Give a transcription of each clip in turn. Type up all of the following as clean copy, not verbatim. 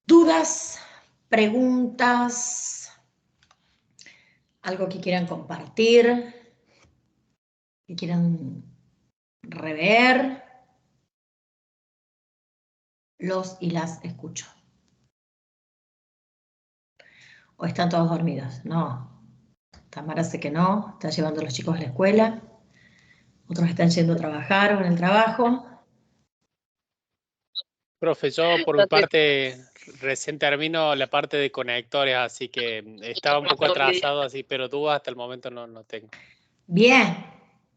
¿Dudas, preguntas, algo que quieran compartir, que quieran rever? Los y las escucho. ¿O están todos dormidos? No. Tamara sé que no, está llevando a los chicos a la escuela. Otros están yendo a trabajar o en el trabajo. Profe, yo por mi parte recién termino la parte de conectores, así que estaba un poco atrasado, así, pero dudas hasta el momento no tengo. Bien,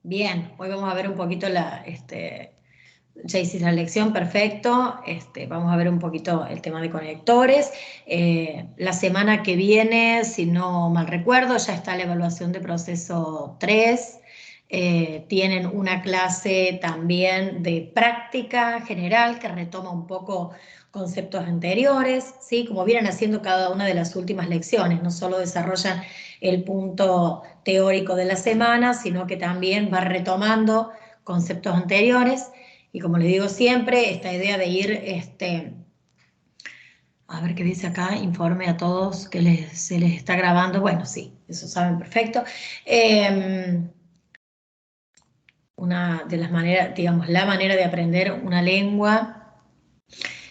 bien. Hoy vamos a ver un poquito ya hiciste la lección, perfecto. Vamos a ver un poquito el tema de conectores. La semana que viene, si no mal recuerdo, ya está la evaluación de proceso 3. Tienen una clase también de práctica general que retoma un poco conceptos anteriores, ¿sí? Como vienen haciendo cada una de las últimas lecciones, no solo desarrollan el punto teórico de la semana, sino que también va retomando conceptos anteriores. Y como les digo siempre, esta idea de ir, a ver qué dice acá, informe a todos que se les está grabando. Bueno, sí, eso saben perfecto. Una de las maneras, digamos, la manera de aprender una lengua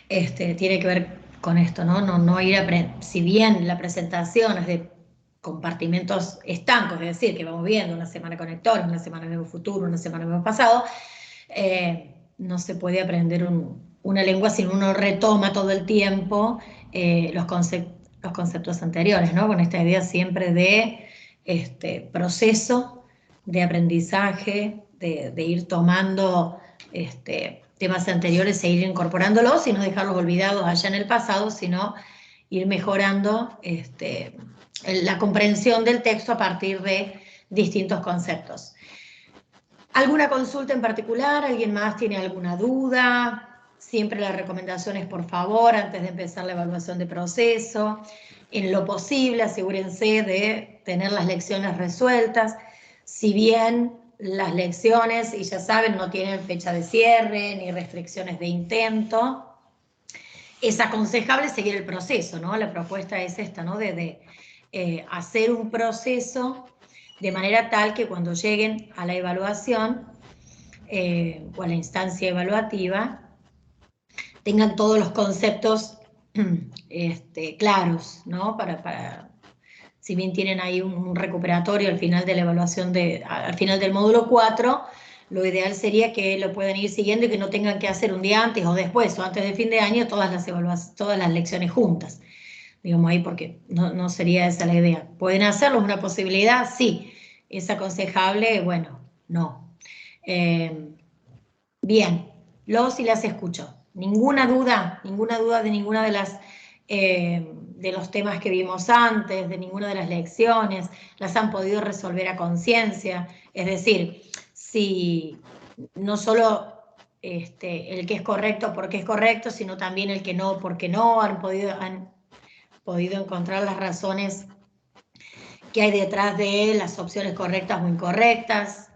tiene que ver con esto, ¿no? No ir a si bien la presentación es de compartimentos estancos, es decir, que vamos viendo una semana conectores, una semana nuevo futuro, una semana nuevo pasado, no se puede aprender una lengua si uno retoma todo el tiempo los conceptos anteriores, ¿no? Con esta idea siempre de proceso de aprendizaje, de ir tomando temas anteriores e ir incorporándolos y no dejarlos olvidados allá en el pasado, sino ir mejorando la comprensión del texto a partir de distintos conceptos. ¿Alguna consulta en particular? ¿Alguien más tiene alguna duda? Siempre la recomendación es, por favor, antes de empezar la evaluación de proceso, en lo posible asegúrense de tener las lecciones resueltas. Si bien las lecciones, y ya saben, no tienen fecha de cierre ni restricciones de intento, es aconsejable seguir el proceso, ¿no? La propuesta es esta, ¿no? De hacer un proceso de manera tal que cuando lleguen a la evaluación o a la instancia evaluativa, tengan todos los conceptos claros, ¿no? Si bien tienen ahí un recuperatorio al final de la evaluación, al final del módulo 4, lo ideal sería que lo puedan ir siguiendo y que no tengan que hacer un día antes o después o antes del fin de año todas las lecciones juntas. Digamos ahí, porque no sería esa la idea. ¿Pueden hacerlo? ¿Es una posibilidad? Sí. ¿Es aconsejable? Bueno, no. Bien, los y las escucho. Ninguna duda de ninguna de los temas que vimos antes, de ninguna de las lecciones, las han podido resolver a conciencia. Es decir, si no solo el que es correcto porque es correcto, sino también el que no porque no, han podido encontrar las razones que hay detrás de las opciones correctas o incorrectas,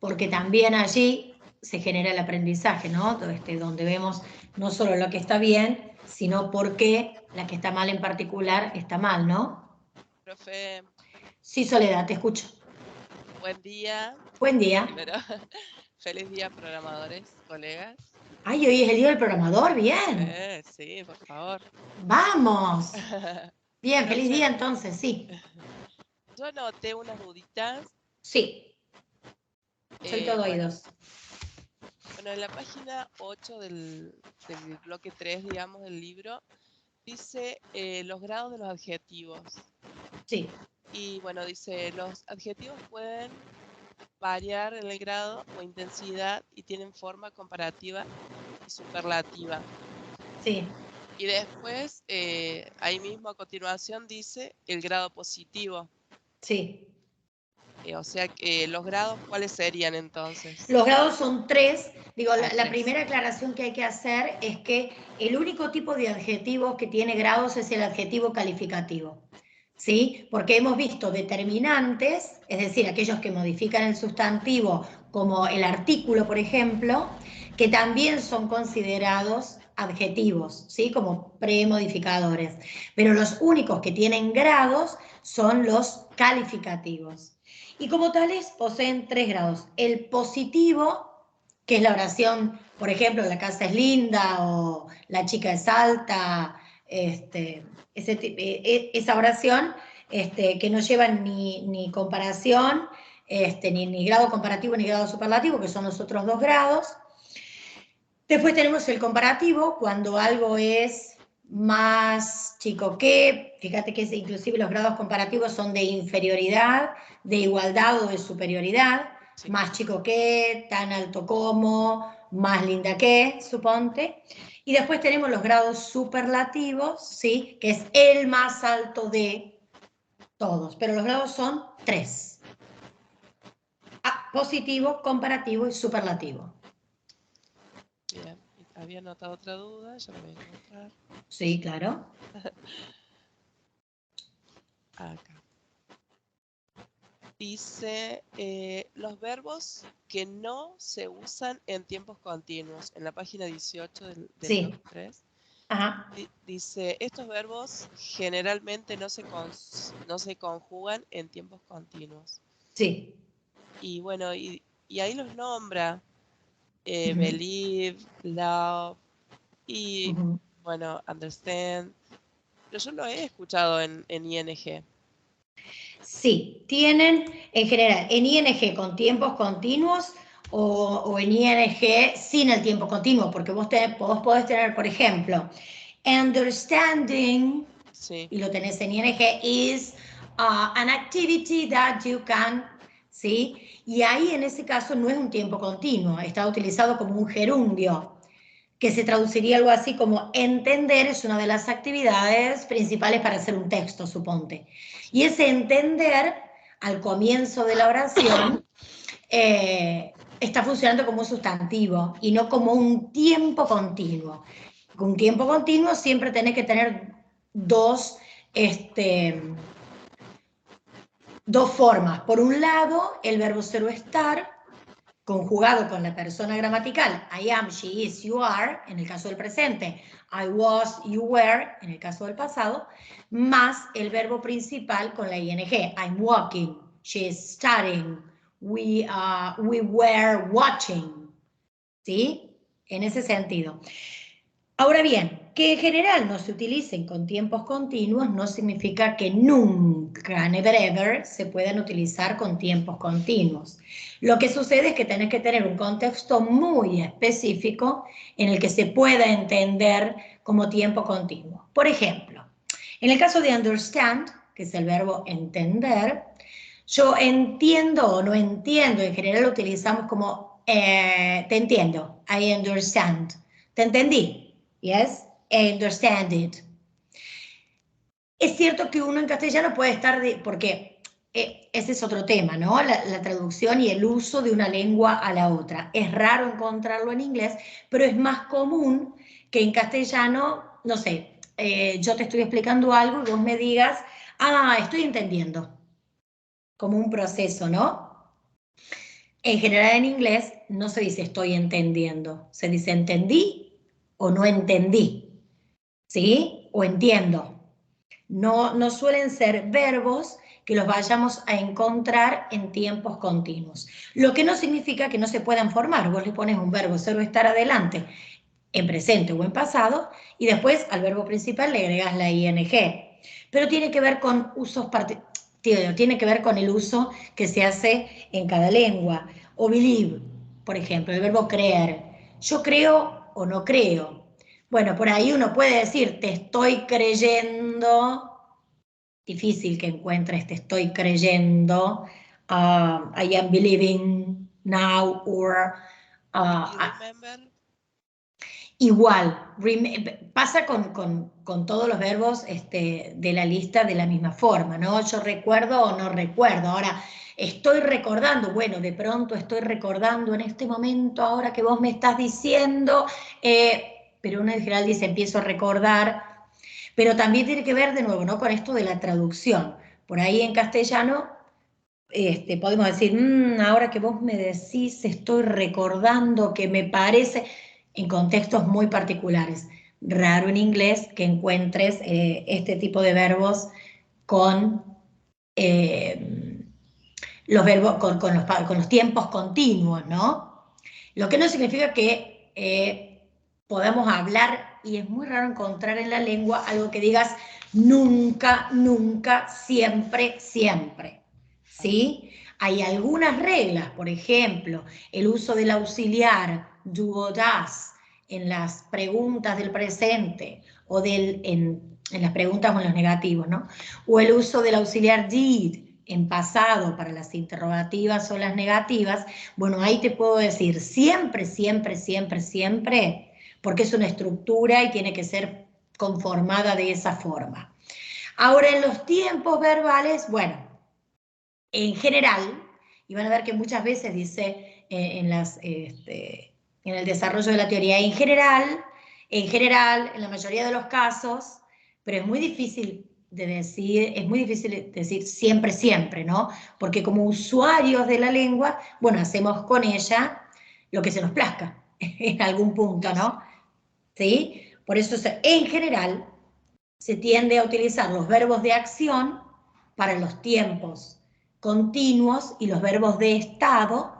porque también allí se genera el aprendizaje, ¿no? Donde vemos no solo lo que está bien, sino por qué la que está mal en particular está mal, ¿no? Profe. Sí, Soledad, te escucho. Buen día. Buen día. Primero, feliz día, programadores, colegas. Ay, hoy es el día del programador, bien. Sí, por favor. Vamos. Bien, Profe, feliz día entonces, sí. Yo anoté unas duditas. Sí. Soy todo oídos. Bueno, en la página 8 del bloque 3, digamos, del libro, dice los grados de los adjetivos. Sí. Y bueno, dice, los adjetivos pueden variar en el grado o intensidad y tienen forma comparativa y superlativa. Sí. Y después, ahí mismo a continuación dice el grado positivo. Sí. O sea, los grados, ¿cuáles serían entonces? Los grados son 3. Digo, la primera aclaración que hay que hacer es que el único tipo de adjetivo que tiene grados es el adjetivo calificativo. ¿Sí? Porque hemos visto determinantes, es decir, aquellos que modifican el sustantivo, como el artículo, por ejemplo, que también son considerados adjetivos, ¿sí? Como premodificadores. Pero los únicos que tienen grados son los calificativos. Y como tales poseen 3 grados. El positivo, que es la oración, por ejemplo, la casa es linda o la chica es alta, esa oración que no lleva ni comparación, ni grado comparativo ni grado superlativo, que son los otros 2 grados. Después tenemos el comparativo, cuando algo es más chico que, fíjate que inclusive los grados comparativos son de inferioridad, de igualdad o de superioridad, sí. Más chico que, tan alto como, más linda que, suponte. Y después tenemos los grados superlativos, ¿sí? Que es el más alto de todos, pero los grados son 3. Positivo, comparativo y superlativo. Bien, había notado otra duda, ya la voy a encontrar. Sí, claro. Acá. Dice, los verbos que no se usan en tiempos continuos, en la página 18 del sí. 3. Ajá. Dice, estos verbos generalmente no se conjugan en tiempos continuos. Sí. Y bueno, y ahí los nombra, believe, love, y bueno, understand. Pero yo lo he escuchado en ING. Sí, tienen en general en ING con tiempos continuos o en ING sin el tiempo continuo, porque vos podés tener, por ejemplo, understanding, sí. Y lo tenés en ING, is an activity that you can, ¿sí? Y ahí en ese caso no es un tiempo continuo, está utilizado como un gerundio, que se traduciría algo así como entender es una de las actividades principales para hacer un texto, suponte. Y ese entender, al comienzo de la oración, está funcionando como un sustantivo y no como un tiempo continuo. Un tiempo continuo siempre tenés que tener dos formas. Por un lado, el verbo ser o estar, conjugado con la persona gramatical, I am, she is, you are, en el caso del presente, I was, you were, en el caso del pasado, más el verbo principal con la ing, I'm walking, she is studying, we were watching, ¿sí? En ese sentido. Ahora bien, que en general no se utilicen con tiempos continuos no significa que nunca, never ever, se puedan utilizar con tiempos continuos. Lo que sucede es que tenés que tener un contexto muy específico en el que se pueda entender como tiempo continuo. Por ejemplo, en el caso de understand, que es el verbo entender, yo entiendo o no entiendo, en general lo utilizamos como te entiendo, I understand, te entendí. Yes, I understand it. Es cierto que uno en castellano puede estar, porque ese es otro tema, ¿no? La traducción y el uso de una lengua a la otra. Es raro encontrarlo en inglés, pero es más común que en castellano, no sé, yo te estoy explicando algo y vos me digas, estoy entendiendo. Como un proceso, ¿no? En general en inglés no se dice estoy entendiendo, se dice entendí o no entendí. ¿Sí? O entiendo. No suelen ser verbos que los vayamos a encontrar en tiempos continuos. Lo que no significa que no se puedan formar. Vos le pones un verbo ser o estar adelante en presente o en pasado y después al verbo principal le agregas la ing. Pero tiene que ver con usos tiene que ver con el uso que se hace en cada lengua. O believe, por ejemplo, el verbo creer. Yo creo o no creo. Bueno, por ahí uno puede decir, te estoy creyendo, difícil que encuentres te estoy creyendo, I am believing now, or... igual, pasa con todos los verbos de la lista de la misma forma, ¿no? Yo recuerdo o no recuerdo. Ahora, estoy recordando, bueno, de pronto estoy recordando en este momento, ahora que vos me estás diciendo... pero uno en general dice empiezo a recordar, pero también tiene que ver de nuevo, ¿no? Con esto de la traducción. Por ahí en castellano podemos decir, ahora que vos me decís, estoy recordando que me parece, en contextos muy particulares. Raro en inglés que encuentres este tipo de verbos con los verbos, con los tiempos continuos, ¿no? Lo que no significa que podamos hablar, y es muy raro encontrar en la lengua algo que digas nunca, nunca, siempre, siempre, ¿sí? Hay algunas reglas, por ejemplo, el uso del auxiliar do o das en las preguntas del presente o en las preguntas o en los negativos, ¿no? O el uso del auxiliar did en pasado para las interrogativas o las negativas. Bueno, ahí te puedo decir siempre, siempre, siempre, siempre, porque es una estructura y tiene que ser conformada de esa forma. Ahora, en los tiempos verbales, bueno, en general, y van a ver que muchas veces dice en el desarrollo de la teoría, en general, en la mayoría de los casos, pero es muy difícil decir siempre, siempre, ¿no? Porque como usuarios de la lengua, bueno, hacemos con ella lo que se nos plazca en algún punto, ¿no? ¿Sí? Por eso, en general, se tiende a utilizar los verbos de acción para los tiempos continuos y los verbos de estado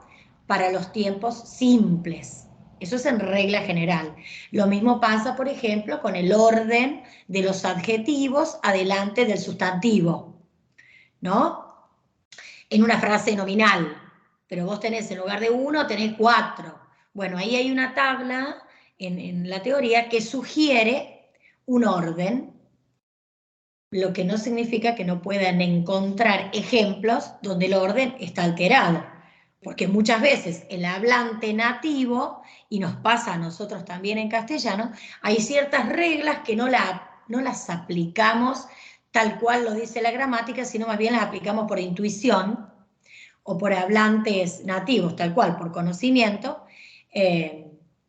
para los tiempos simples. Eso es en regla general. Lo mismo pasa, por ejemplo, con el orden de los adjetivos adelante del sustantivo, ¿no? En una frase nominal, pero vos tenés en lugar de 1, tenés 4. Bueno, ahí hay una tabla en la teoría que sugiere un orden, lo que no significa que no puedan encontrar ejemplos donde el orden está alterado, porque muchas veces el hablante nativo, y nos pasa a nosotros también en castellano, hay ciertas reglas que no las aplicamos tal cual lo dice la gramática, sino más bien las aplicamos por intuición o por hablantes nativos, tal cual, por conocimiento,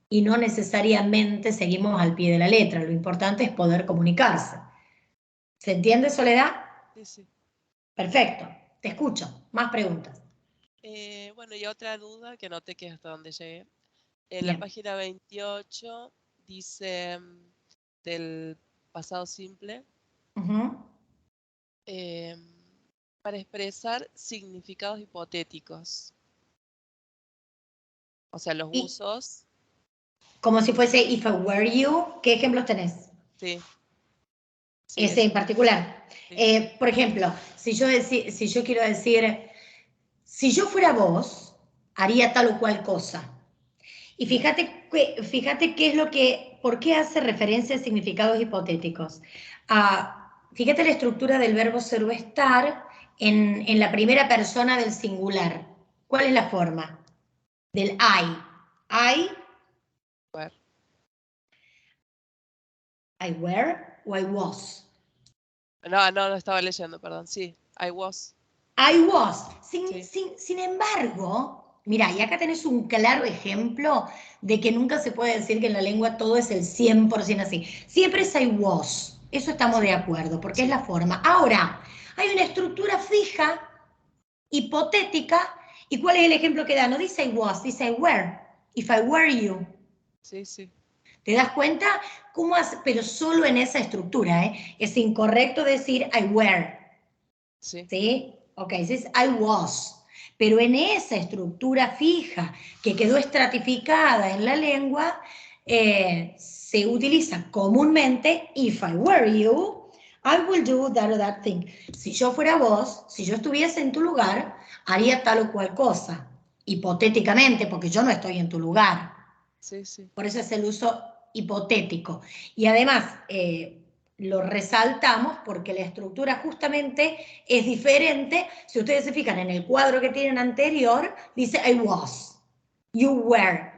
y no necesariamente seguimos al pie de la letra. Lo importante es poder comunicarse. ¿Se entiende, Soledad? Sí, sí. Perfecto, te escucho. Más preguntas. Bueno, y otra duda que noté que hasta donde llegué. En Bien. la página 28 dice del pasado simple, para expresar significados hipotéticos. O sea, los usos. Como si fuese if I were you, ¿qué ejemplos tenés? Sí. Ese en particular. Sí. Por ejemplo, si yo quiero decir, si yo fuera vos, haría tal o cual cosa. Y fíjate qué es lo que, ¿por qué hace referencia a significados hipotéticos? Fíjate la estructura del verbo ser o estar en la primera persona del singular. ¿Cuál es la forma? Del I. I were o I was. No, estaba leyendo, perdón. Sí, I was. I was. Sin embargo, mira, y acá tenés un claro ejemplo de que nunca se puede decir que en la lengua todo es el 100% así. Siempre es I was. Eso estamos de acuerdo, porque es la forma. Ahora, hay una estructura fija, hipotética, ¿y cuál es el ejemplo que da? No dice I was, dice I were. If I were you. Sí. ¿Te das cuenta? ¿Cómo hace? Pero solo en esa estructura, ¿eh? Es incorrecto decir I were. ¿Sí? Ok, es I was. Pero en esa estructura fija que quedó estratificada en la lengua, se utiliza comúnmente if I were you, I will do that or that thing. Si yo fuera vos, si yo estuviese en tu lugar, haría tal o cual cosa. Hipotéticamente, porque yo no estoy en tu lugar. Sí. Por eso es el uso hipotético. Y además, lo resaltamos porque la estructura justamente es diferente. Si ustedes se fijan en el cuadro que tienen anterior, dice I was, you were.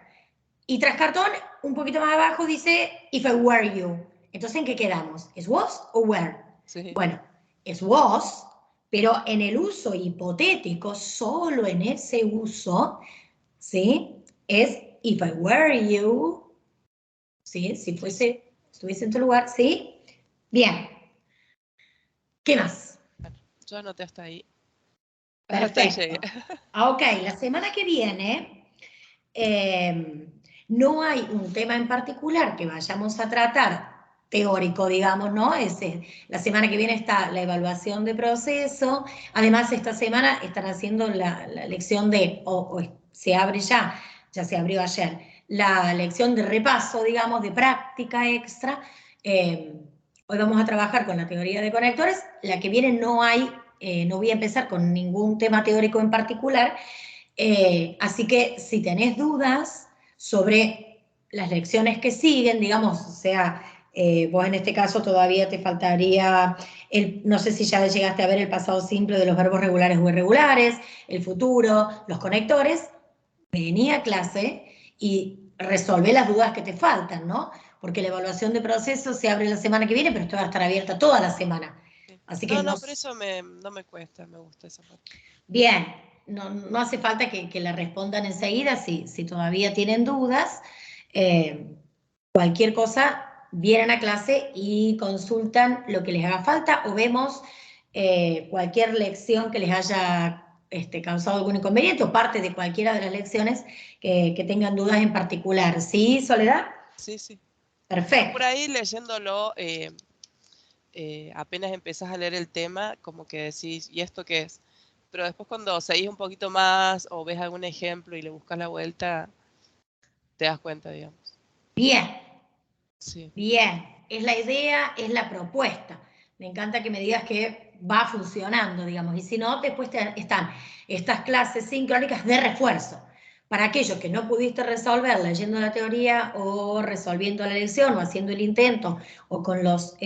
Y tras cartón, un poquito más abajo dice if I were you. Entonces, ¿en qué quedamos? ¿Es was o were? Sí. Bueno, es was, pero en el uso hipotético, solo en ese uso, ¿sí? Es if I were you, ¿sí? Si estuviese en tu lugar, ¿sí? Bien. ¿Qué más? Yo anoté hasta ahí. Perfecto. Ok, la semana que viene no hay un tema en particular que vayamos a tratar teórico, digamos, ¿no? La semana que viene está la evaluación de proceso, además esta semana están haciendo la lección o se abre ya se abrió ayer, la lección de repaso, digamos, de práctica extra. Hoy vamos a trabajar con la teoría de conectores, la que viene no voy a empezar con ningún tema teórico en particular, así que si tenés dudas sobre las lecciones que siguen, digamos, o sea, vos en este caso todavía te faltaría, no sé si ya llegaste a ver el pasado simple de los verbos regulares o irregulares, el futuro, los conectores, vení a clase y resolvé las dudas que te faltan, ¿no? Porque la evaluación de procesos se abre la semana que viene, pero esto va a estar abierta toda la semana. Así que no, por eso no me cuesta, me gusta esa parte. Bien, no hace falta que la respondan enseguida si todavía tienen dudas. Cualquier cosa, vienen a clase y consultan lo que les haga falta o vemos cualquier lección que les haya causado algún inconveniente o parte de cualquiera de las lecciones que tengan dudas en particular. ¿Sí, Soledad? Sí, sí. Perfecto. Por ahí leyéndolo, apenas empezás a leer el tema, como que decís, ¿y esto qué es? Pero después cuando seguís un poquito más o ves algún ejemplo y le buscas la vuelta, te das cuenta, digamos. Bien. Sí. Bien, es la idea, es la propuesta. Me encanta que me digas que va funcionando, digamos, y si no, después están estas clases sincrónicas de refuerzo. Para aquellos que no pudiste resolver leyendo la teoría o resolviendo la lección o haciendo el intento o con los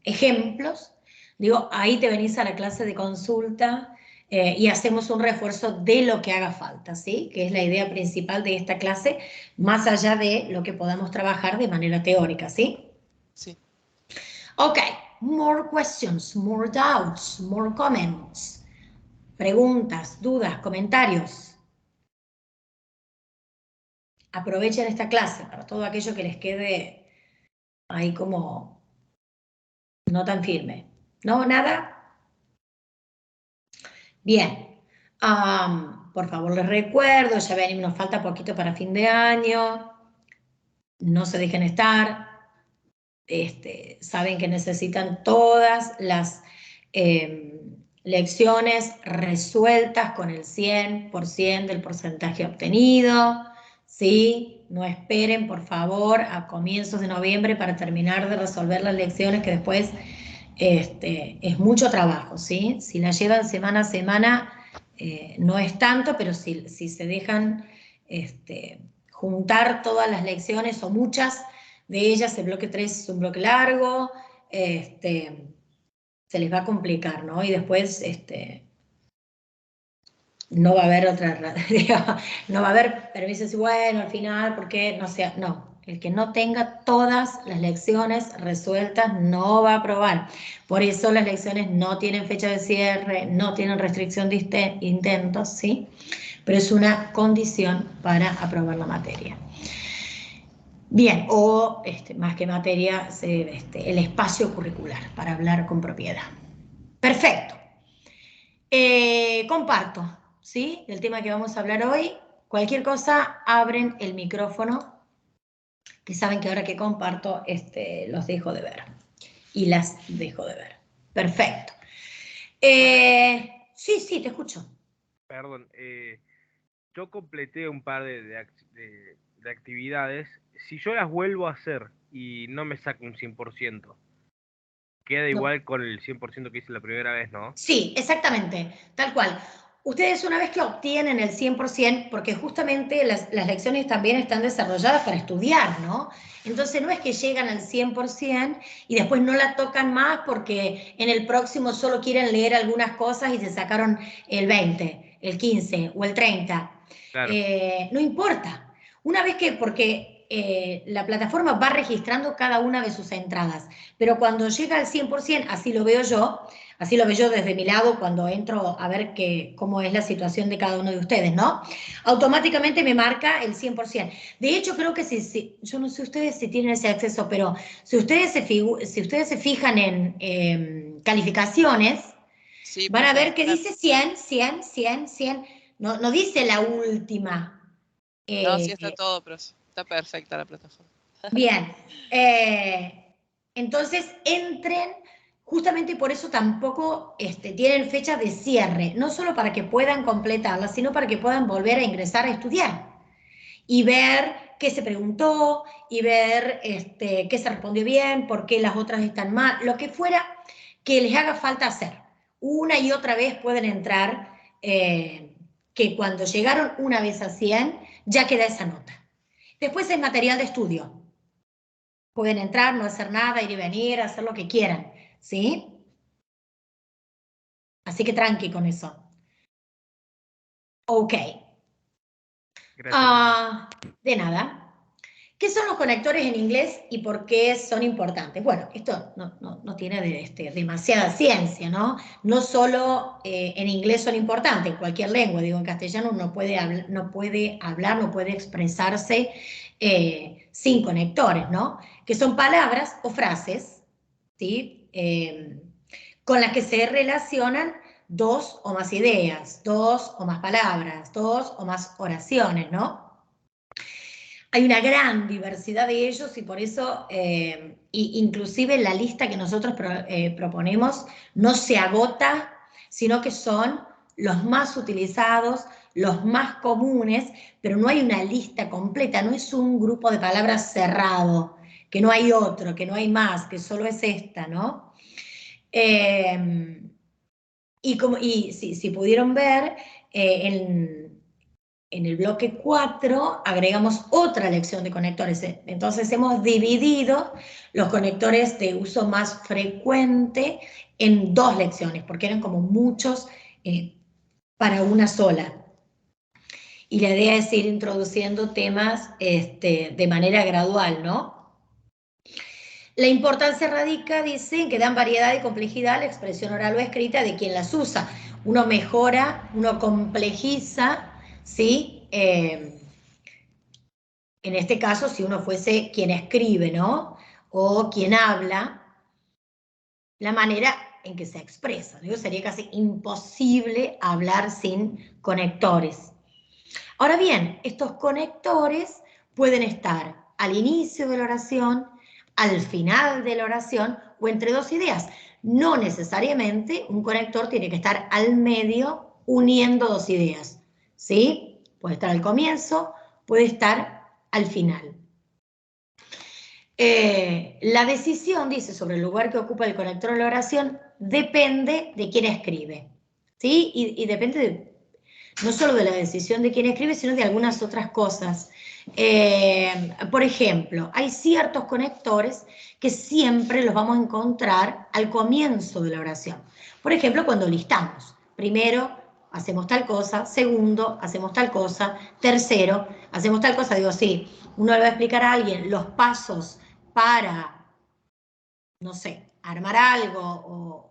ejemplos, digo, ahí te venís a la clase de consulta y hacemos un refuerzo de lo que haga falta, ¿sí? Que es la idea principal de esta clase, más allá de lo que podamos trabajar de manera teórica, ¿sí? Sí. Ok, more questions, more doubts, more comments. Preguntas, dudas, comentarios. Aprovechen esta clase para todo aquello que les quede ahí como no tan firme. ¿No? ¿Nada? Bien. Por favor, les recuerdo, ya ven, nos falta poquito para fin de año. No se dejen estar. Saben que necesitan todas las lecciones resueltas con el 100% del porcentaje obtenido, ¿sí? No esperen, por favor, a comienzos de noviembre para terminar de resolver las lecciones, que después es mucho trabajo, ¿sí? Si la llevan semana a semana, no es tanto, pero si se dejan juntar todas las lecciones o muchas de ellas, el bloque 3 es un bloque largo, se les va a complicar, ¿no? Y después no va a haber otra, digamos, no va a haber permisos y bueno, al final, porque no sea, no. El que no tenga todas las lecciones resueltas no va a aprobar. Por eso las lecciones no tienen fecha de cierre, no tienen restricción de intentos, ¿sí? Pero es una condición para aprobar la materia. Bien, o más que materia, el espacio curricular, para hablar con propiedad. Perfecto. Comparto, ¿sí? El tema que vamos a hablar hoy. Cualquier cosa, abren el micrófono, que saben que ahora que comparto, los dejo de ver. Y las dejo de ver. Perfecto. Sí, te escucho. Perdón, yo completé un par de actividades. Si yo las vuelvo a hacer y no me saco un 100%, queda igual con el 100% que hice la primera vez, ¿no? Sí, exactamente, tal cual. Ustedes una vez que obtienen el 100%, porque justamente las lecciones también están desarrolladas para estudiar, ¿no? Entonces no es que llegan al 100% y después no la tocan más porque en el próximo solo quieren leer algunas cosas y se sacaron el 20, el 15 o el 30. Claro. No importa. Una vez que, porque la plataforma va registrando cada una de sus entradas, pero cuando llega al 100%, así lo veo yo desde mi lado cuando entro a ver cómo es la situación de cada uno de ustedes, ¿no? Automáticamente me marca el 100%. De hecho, creo que yo no sé ustedes si tienen ese acceso, pero si ustedes se fijan en calificaciones, Sí, van a ver que dice 100, 100, 100, 100. No dice la última No, sí está todo, pero está perfecta la plataforma. Bien. Entonces, entren, justamente por eso tampoco tienen fecha de cierre, no solo para que puedan completarla, sino para que puedan volver a ingresar a estudiar y ver qué se preguntó, y ver qué se respondió bien, por qué las otras están mal, lo que fuera que les haga falta hacer. Una y otra vez pueden entrar, que cuando llegaron una vez a 100, ya queda esa nota. Después es material de estudio. Pueden entrar, no hacer nada, ir y venir, hacer lo que quieran, ¿sí? Así que tranqui con eso. Ok. Gracias. De nada. ¿Qué son los conectores en inglés y por qué son importantes? Bueno, esto no tiene demasiada ciencia, ¿no? No solo en inglés son importantes, en cualquier lengua, digo, en castellano no puede hablar, no puede expresarse sin conectores, ¿no? Que son palabras o frases, ¿sí? Con las que se relacionan dos o más ideas, dos o más palabras, dos o más oraciones, ¿no? Hay una gran diversidad de ellos y por eso, inclusive la lista que nosotros proponemos no se agota, sino que son los más utilizados, los más comunes, pero no hay una lista completa, no es un grupo de palabras cerrado, que no hay otro, que no hay más, que solo es esta, ¿no? Y si pudieron ver, en el bloque 4 agregamos otra lección de conectores. Entonces hemos dividido los conectores de uso más frecuente en 2 lecciones, porque eran como muchos para una sola. Y la idea es ir introduciendo temas de manera gradual, ¿no? La importancia radica, dice, que dan variedad y complejidad a la expresión oral o escrita de quien las usa. Uno mejora, uno complejiza, ¿sí? En este caso, si uno fuese quien escribe, ¿no? O quien habla, la manera en que se expresa, ¿no? Sería casi imposible hablar sin conectores. Ahora bien, estos conectores pueden estar al inicio de la oración, al final de la oración o entre 2 ideas. No necesariamente un conector tiene que estar al medio uniendo 2 ideas, ¿sí? Puede estar al comienzo, puede estar al final. La decisión, dice, sobre el lugar que ocupa el conector en la oración depende de quién escribe, ¿sí? Y depende no solo de la decisión de quién escribe, sino de algunas otras cosas. Por ejemplo, hay ciertos conectores que siempre los vamos a encontrar al comienzo de la oración. Por ejemplo, cuando listamos. Primero, hacemos tal cosa. Segundo, hacemos tal cosa. Tercero, hacemos tal cosa. Digo, sí, uno le va a explicar a alguien los pasos para, no sé, armar algo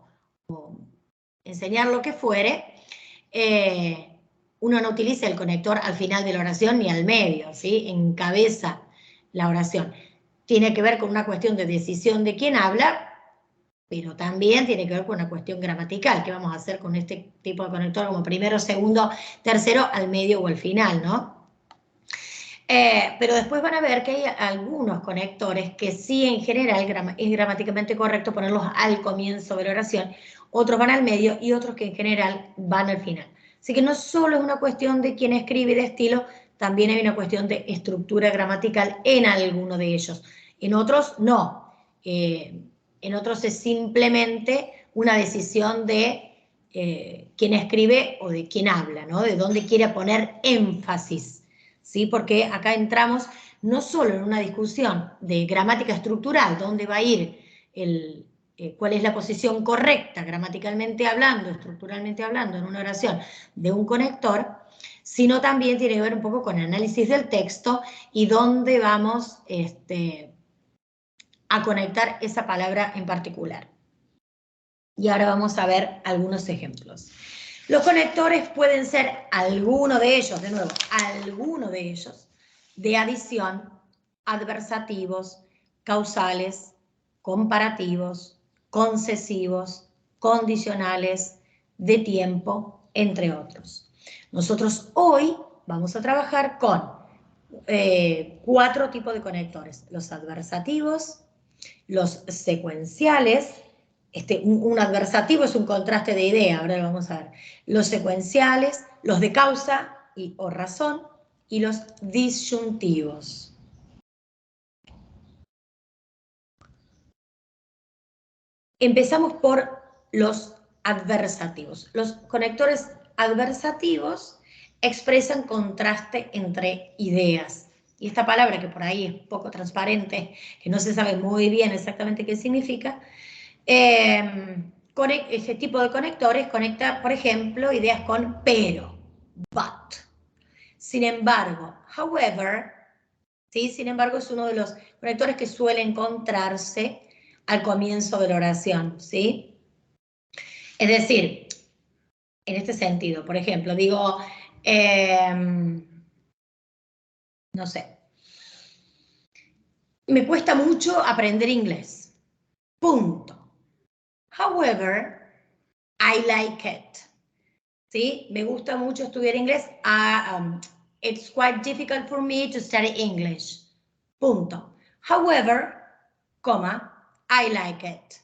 o enseñar lo que fuere. Uno no utiliza el conector al final de la oración ni al medio, ¿sí? Encabeza la oración. Tiene que ver con una cuestión de decisión de quién habla, pero también tiene que ver con una cuestión gramatical. ¿Qué vamos a hacer con este tipo de conector como primero, segundo, tercero, al medio o al final, ¿no? Pero después van a ver que hay algunos conectores que sí en general es gramáticamente correcto ponerlos al comienzo de la oración, otros van al medio y otros que en general van al final. Así que no solo es una cuestión de quién escribe y de estilo, también hay una cuestión de estructura gramatical en alguno de ellos. En otros no. En otros es simplemente una decisión de quién escribe o de quién habla, ¿no? De dónde quiere poner énfasis. ¿Sí? Porque acá entramos no solo en una discusión de gramática estructural, dónde va a ir cuál es la posición correcta gramaticalmente hablando, estructuralmente hablando en una oración de un conector, sino también tiene que ver un poco con el análisis del texto y dónde vamos a conectar esa palabra en particular. Y ahora vamos a ver algunos ejemplos. Los conectores pueden ser alguno de ellos, de nuevo, alguno de ellos, de adición, adversativos, causales, comparativos, concesivos, condicionales, de tiempo, entre otros. Nosotros hoy vamos a trabajar con 4 tipos de conectores: los adversativos, los secuenciales. Un adversativo es un contraste de idea, ahora lo vamos a ver. Los secuenciales, los de causa o razón, y los disyuntivos. Empezamos por los adversativos. Los conectores adversativos expresan contraste entre ideas. Y esta palabra, que por ahí es poco transparente, que no se sabe muy bien exactamente qué significa, este tipo de conectores conecta, por ejemplo, ideas con pero, but. Sin embargo, however, ¿sí? Sin embargo, es uno de los conectores que suele encontrarse al comienzo de la oración, ¿sí? Es decir, en este sentido, por ejemplo, digo, no sé, me cuesta mucho aprender inglés, punto. However, I like it, ¿sí? Me gusta mucho estudiar inglés. It's quite difficult for me to study English, punto. However, I like it.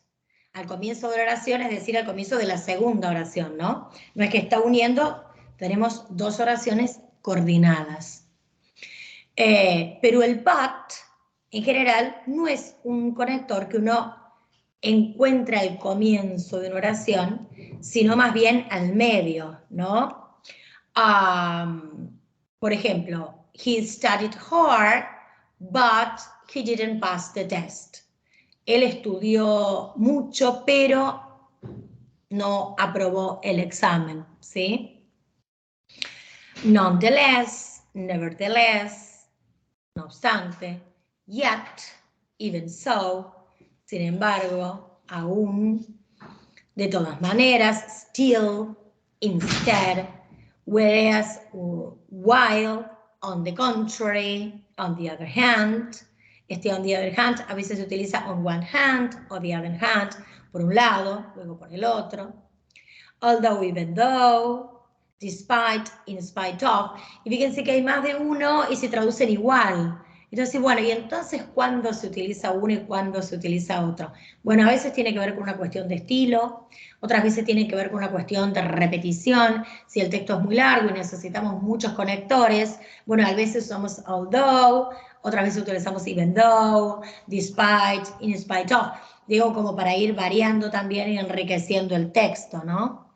Al comienzo de la oración, es decir, al comienzo de la segunda oración, ¿no? No es que está uniendo, tenemos 2 oraciones coordinadas. Pero el but, en general, no es un conector que uno encuentra al comienzo de una oración, sino más bien al medio, ¿no? Por ejemplo, he studied hard, but he didn't pass the test. Él estudió mucho, pero no aprobó el examen, ¿sí? Nonetheless, nevertheless, no obstante, yet, even so, sin embargo, aún, de todas maneras, still, instead, whereas, while, on the contrary, on the other hand. On the other hand a veces se utiliza on one hand o the other hand, por un lado, luego por el otro. Although, even though, despite, in spite of. Y fíjense que hay más de uno y se traducen igual. Entonces, bueno, ¿y entonces cuándo se utiliza uno y cuándo se utiliza otro? Bueno, a veces tiene que ver con una cuestión de estilo, otras veces tiene que ver con una cuestión de repetición. Si el texto es muy largo y necesitamos muchos conectores, bueno, a veces usamos although, otras veces utilizamos even though, despite, in spite of. Digo, como para ir variando también y enriqueciendo el texto, ¿no?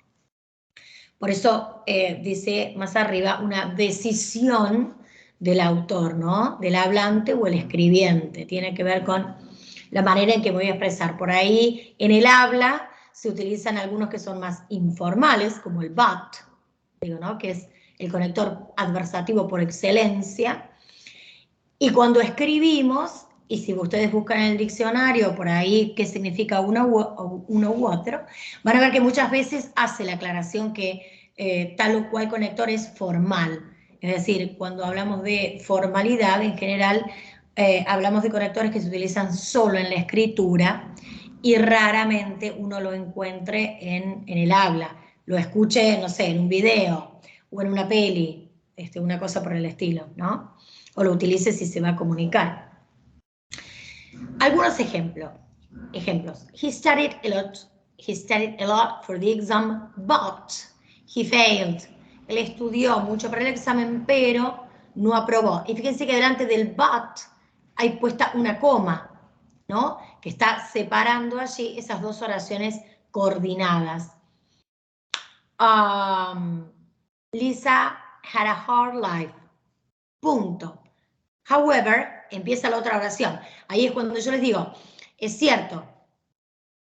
Por eso dice más arriba una decisión del autor, ¿no? Del hablante o el escribiente. Tiene que ver con la manera en que me voy a expresar. Por ahí, en el habla, se utilizan algunos que son más informales, como el but, digo, ¿no? Que es el conector adversativo por excelencia. Y cuando escribimos, y si ustedes buscan en el diccionario por ahí qué significa uno u otro, van a ver que muchas veces hace la aclaración que tal o cual conector es formal. Es decir, cuando hablamos de formalidad, en general, hablamos de conectores que se utilizan solo en la escritura y raramente uno lo encuentre en el habla. Lo escuche, no sé, en un video o en una peli, una cosa por el estilo, ¿no? O lo utilice si se va a comunicar. Algunos ejemplos. He studied a lot for the exam, but he failed. Él estudió mucho para el examen, pero no aprobó. Y fíjense que delante del but hay puesta una coma, ¿no? Que está separando allí esas 2 oraciones coordinadas. Lisa had a hard life. Punto. However, empieza la otra oración. Ahí es cuando yo les digo, es cierto,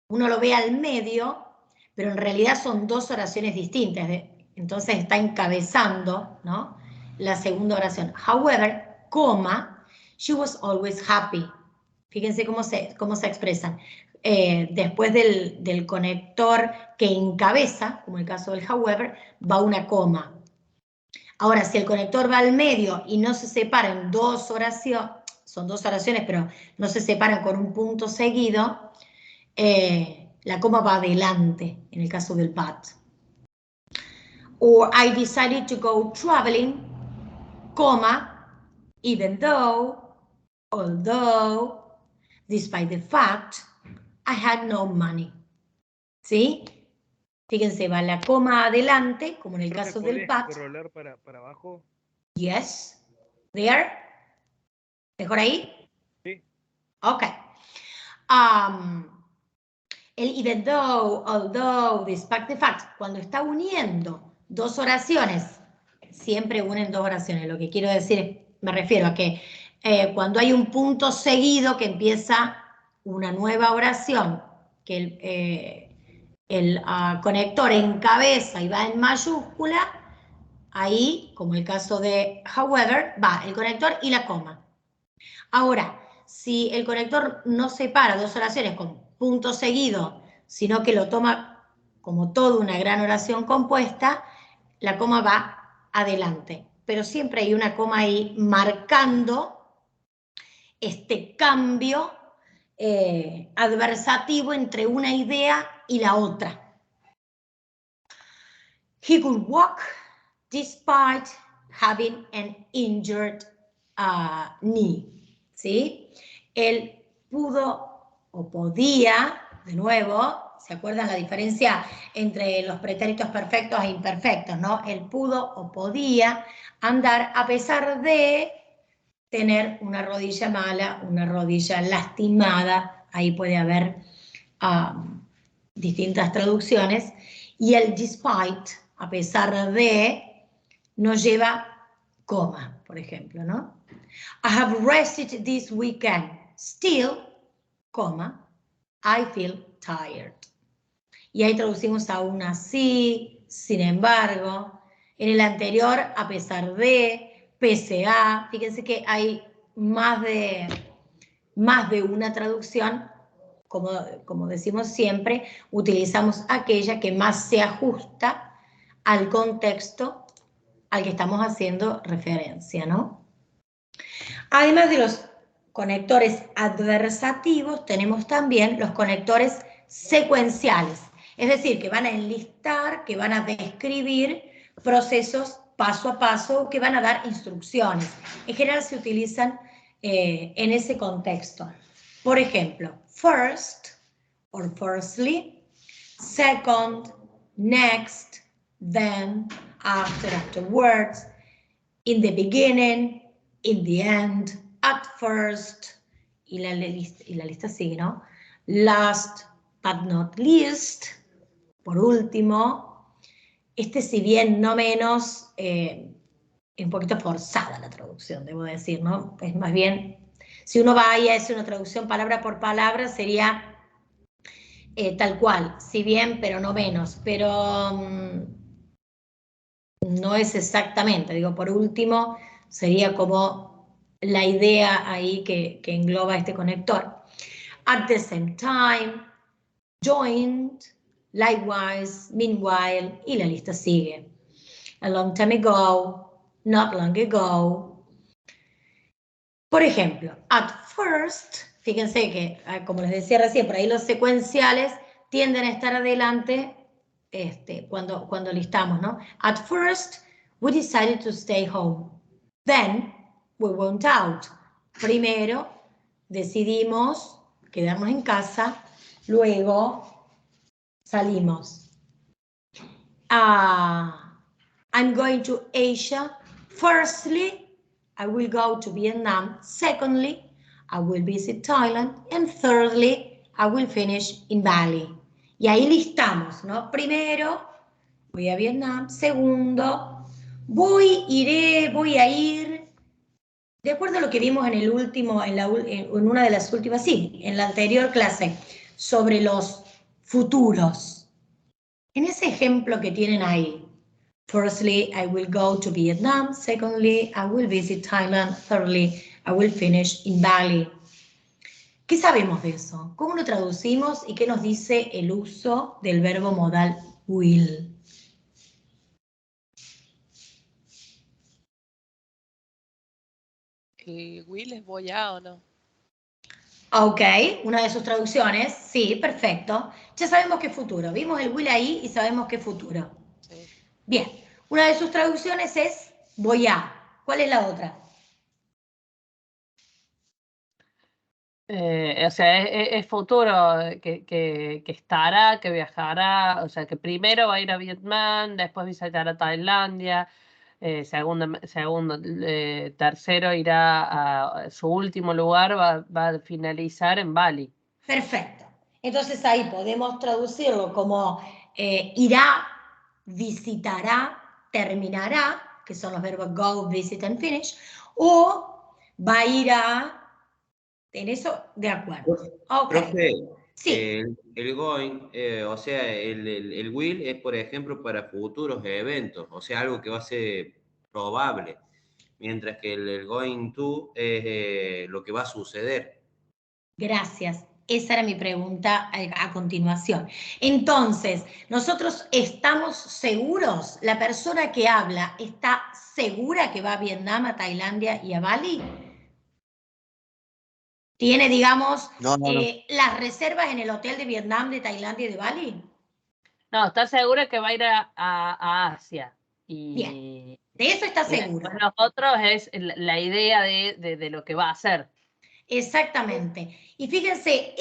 uno lo ve al medio, pero en realidad son 2 oraciones distintas. Entonces está encabezando, ¿no?, la segunda oración. However, she was always happy. Fíjense cómo se expresan. Después del conector que encabeza, como el caso del however, va una coma. Ahora, si el conector va al medio y no se separan 2 oraciones, son 2 oraciones, pero no se separan con un punto seguido, la coma va adelante, en el caso del but. Or I decided to go traveling, even though, although, despite the fact, I had no money. ¿Sí? Fíjense, va la coma adelante, como en el caso del but. ¿Scrollar para abajo? Yes. There. ¿Mejor ahí? Sí. Ok. El even though, although, despite the fact, cuando está uniendo dos oraciones, siempre unen dos oraciones. Lo que quiero decir, me refiero a que cuando hay un punto seguido que empieza una nueva oración, que el conector encabeza y va en mayúscula, ahí, como el caso de however, va el conector y la coma. Ahora, si el conector no separa dos oraciones con punto seguido, sino que lo toma como toda una gran oración compuesta, la coma va adelante. Pero siempre hay una coma ahí marcando este cambio adversativo entre una idea y la otra. He could walk despite having an injured knee. ¿Sí? Él pudo o podía, de nuevo, ¿se acuerdan la diferencia entre los pretéritos perfectos e imperfectos, ¿no? Él pudo o podía andar a pesar de tener una rodilla mala, una rodilla lastimada, ahí puede haber distintas traducciones, y el despite, a pesar de, nos lleva coma, por ejemplo, ¿no? I have rested this weekend. Still, coma, I feel tired. Y ahí traducimos aún así, sin embargo. En el anterior, a pesar de, pese a. Fíjense que hay más de una traducción. Como decimos siempre, utilizamos aquella que más se ajusta al contexto al que estamos haciendo referencia, ¿no? Además de los conectores adversativos, tenemos también los conectores secuenciales, es decir, que van a enlistar, que van a describir procesos paso a paso, que van a dar instrucciones. En general se utilizan en ese contexto. Por ejemplo, first, or firstly, second, next, then, after, afterwards, in the beginning, in the end, at first, y la lista sigue, ¿no? Last but not least, por último. Si bien no menos, es un poquito forzada la traducción, debo decir, ¿no? Es más bien, si uno va ahí a hacer una traducción palabra por palabra, sería tal cual, si bien, pero no menos, pero no es exactamente, digo, por último, sería como la idea ahí que engloba este conector. At the same time, joined, likewise, meanwhile, y la lista sigue. A long time ago, not long ago. Por ejemplo, at first, fíjense que, como les decía recién, por ahí los secuenciales tienden a estar adelante cuando listamos, ¿no? At first, we decided to stay home. Then, we went out. Primero, decidimos quedarnos en casa, luego salimos. I'm going to Asia. Firstly, I will go to Vietnam. Secondly, I will visit Thailand. And thirdly, I will finish in Bali. Y ahí listamos, ¿no? Primero, voy a Vietnam. Segundo, voy a ir, de acuerdo a lo que vimos en el último, en una de las últimas, sí, en la anterior clase, sobre los futuros. En ese ejemplo que tienen ahí, firstly, I will go to Vietnam. Secondly, I will visit Thailand. Thirdly, I will finish in Bali. ¿Qué sabemos de eso? ¿Cómo lo traducimos y qué nos dice el uso del verbo modal will? ¿El will es voy a o no? Ok, una de sus traducciones, sí, perfecto. Ya sabemos que es futuro. Vimos el will ahí y sabemos que es futuro. Sí. Bien, una de sus traducciones es voy a. ¿Cuál es la otra? O sea, es futuro que estará, que viajará, o sea, que primero va a ir a Vietnam, después visitará Tailandia, tercero irá a su último lugar, va a finalizar en Bali. Perfecto. Entonces ahí podemos traducirlo como irá, visitará, terminará, que son los verbos go, visit and finish, o va a ir a... En eso, de acuerdo. Ok. Profe, Sí. el going, o sea, el will es, por ejemplo, para futuros eventos, o sea, algo que va a ser probable, mientras que el going to es lo que va a suceder. Gracias. Esa era mi pregunta a continuación. Entonces, nosotros estamos seguros, la persona que habla está segura que va a Vietnam, a Tailandia y a Bali. ¿Tiene, digamos, No. las reservas en el hotel de Vietnam, de Tailandia y de Bali? No, está segura que va a ir a Asia. Bien, de eso está seguro. Los otros es la idea de lo que va a hacer. Exactamente. Y fíjense,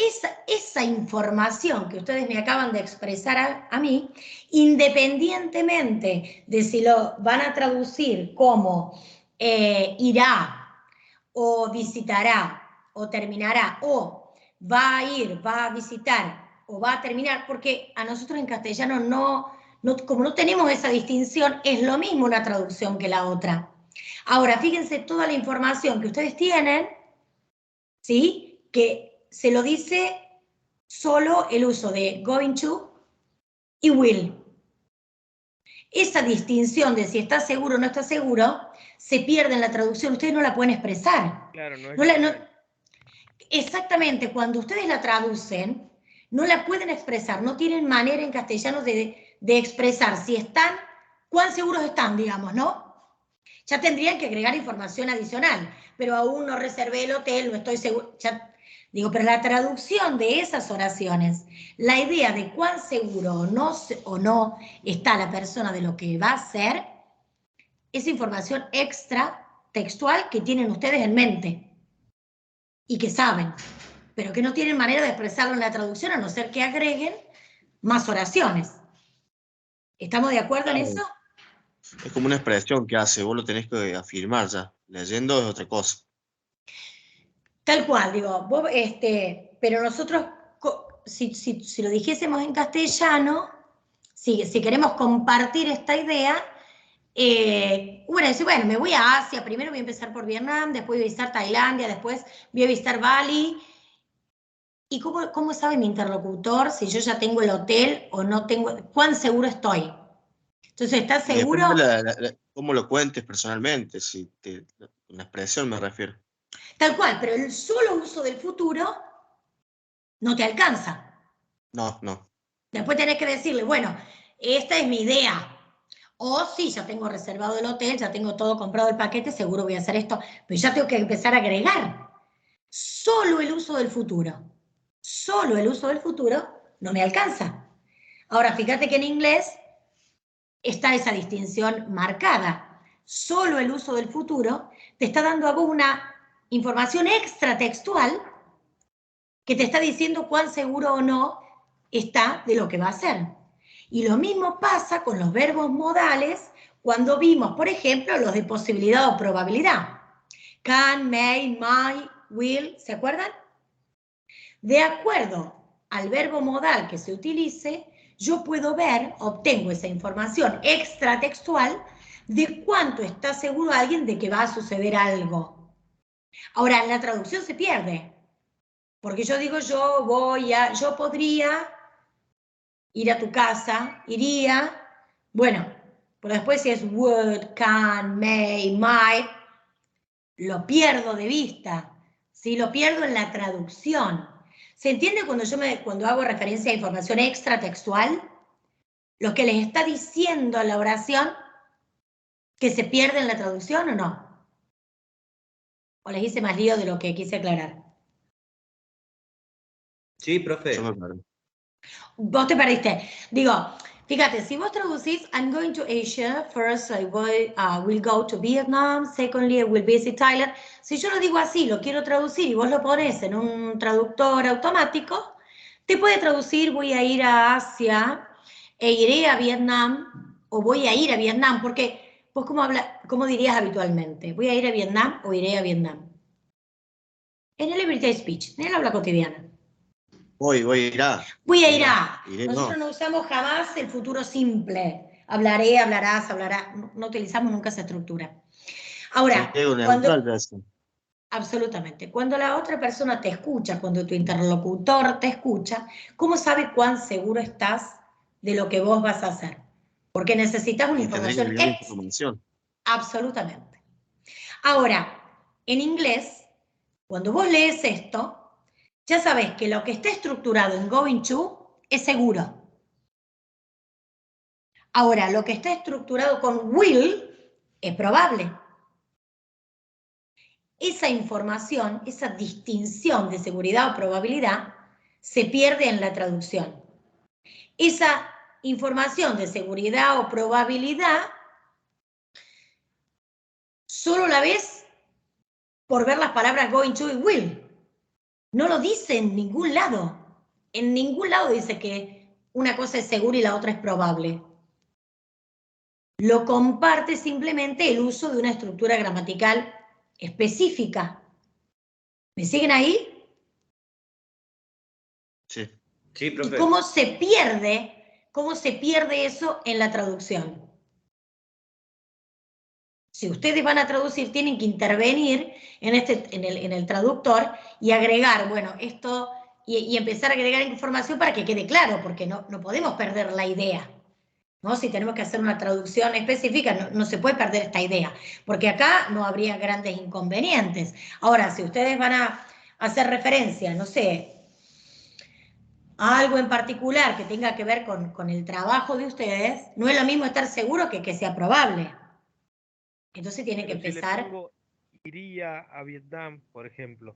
esa información que ustedes me acaban de expresar a mí, independientemente de si lo van a traducir como irá, o visitará, o terminará, o va a ir, va a visitar, o va a terminar, porque a nosotros en castellano como no tenemos esa distinción, es lo mismo una traducción que la otra. Ahora, fíjense toda la información que ustedes tienen, ¿sí? Que se lo dice solo el uso de going to y will. Esa distinción de si está seguro o no está seguro se pierde en la traducción, ustedes no la pueden expresar. Claro, no es exactamente, cuando ustedes la traducen, no la pueden expresar, no tienen manera en castellano de expresar si están, cuán seguros están, digamos, ¿no? Ya tendrían que agregar información adicional, pero aún no reservé el hotel, no estoy seguro. Digo, pero la traducción de esas oraciones, la idea de cuán seguro o no está la persona de lo que va a hacer, es información extra textual que tienen ustedes en mente y que saben, pero que no tienen manera de expresarlo en la traducción a no ser que agreguen más oraciones. ¿Estamos de acuerdo en eso? Es como una expresión que hace, vos lo tenés que afirmar ya. Leyendo es otra cosa. Tal cual, digo, vos, pero nosotros, si lo dijésemos en castellano, si queremos compartir esta idea, bueno, me voy a Asia, primero voy a empezar por Vietnam, después voy a visitar Tailandia, después voy a visitar Bali. ¿Y cómo sabe mi interlocutor si yo ya tengo el hotel o no tengo? ¿Cuán seguro estoy? Entonces, ¿estás Y seguro? depende cómo lo cuentes personalmente, una expresión me refiero. Tal cual, pero el solo uso del futuro no te alcanza. No. Después tenés que decirle, bueno, esta es mi idea. O sí, ya tengo reservado el hotel, ya tengo todo comprado el paquete, seguro voy a hacer esto, pero ya tengo que empezar a agregar. Solo el uso del futuro. Solo el uso del futuro no me alcanza. Ahora, fíjate que en inglés está esa distinción marcada. Solo el uso del futuro te está dando a vos una información extra textual que te está diciendo cuán seguro o no está de lo que va a hacer. Y lo mismo pasa con los verbos modales cuando vimos, por ejemplo, los de posibilidad o probabilidad. Can, may, might, will, ¿se acuerdan? De acuerdo al verbo modal que se utilice, yo puedo ver, obtengo esa información extratextual de cuánto está seguro alguien de que va a suceder algo. Ahora, la traducción se pierde, porque yo digo yo podría ir a tu casa, iría, bueno, pero después si es would, can, may, might, lo pierdo de vista, ¿sí? Lo pierdo en la traducción. ¿Se entiende cuando hago referencia a información extratextual? Lo que les está diciendo la oración que se pierde en la traducción o no. ¿O les hice más lío de lo que quise aclarar? Sí, profe. Yo me perdí. Vos te perdiste. Digo, Fíjate, si vos traducís, I'm going to Asia, first I will go to Vietnam, secondly I will visit Thailand. Si yo lo digo así, lo quiero traducir y vos lo pones en un traductor automático, te puede traducir voy a ir a Asia e iré a Vietnam o voy a ir a Vietnam, porque vos ¿cómo dirías habitualmente? ¿Voy a ir a Vietnam o iré a Vietnam? En el everyday speech, en el habla cotidiana. Voy a ir a. Voy a ir a. Iré, Nosotros no. no usamos jamás el futuro simple. Hablaré, hablarás, hablará. No utilizamos nunca esa estructura. Ahora, absolutamente. Cuando la otra persona te escucha, cuando tu interlocutor te escucha, ¿cómo sabe cuán seguro estás de lo que vos vas a hacer? Porque necesitas una información. Absolutamente. Ahora, en inglés, cuando vos lees esto, ya sabes que lo que está estructurado en going to es seguro. Ahora, lo que está estructurado con will es probable. Esa información, esa distinción de seguridad o probabilidad, se pierde en la traducción. Esa información de seguridad o probabilidad solo la ves por ver las palabras going to y will. No lo dice en ningún lado. En ningún lado dice que una cosa es segura y la otra es probable. Lo comparte simplemente el uso de una estructura gramatical específica. ¿Me siguen ahí? Sí. Sí, profe. ¿Y cómo se pierde eso en la traducción? Si ustedes van a traducir, tienen que intervenir en el traductor y agregar, bueno, esto, y empezar a agregar información para que quede claro, porque no podemos perder la idea, ¿no? Si tenemos que hacer una traducción específica, no se puede perder esta idea, porque acá no habría grandes inconvenientes. Ahora, si ustedes van a hacer referencia, no sé, a algo en particular que tenga que ver con el trabajo de ustedes, no es lo mismo estar seguro que sea probable. Entonces tiene que empezar. Si le pongo, iría a Vietnam, por ejemplo,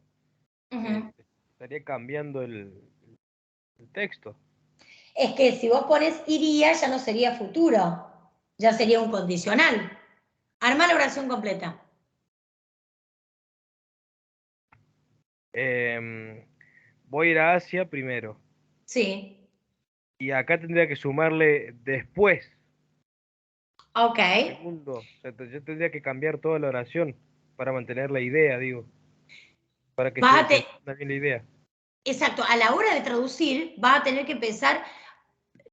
estaría cambiando el texto. Es que si vos pones iría, ya no sería futuro, ya sería un condicional. Arma la oración completa. Voy a ir a Asia primero. Sí. Y acá tendría que sumarle después. Ok. Segundo. O sea, yo tendría que cambiar toda la oración para mantener la idea, digo. Para que se bien la idea. Exacto. A la hora de traducir, vas a tener que empezar,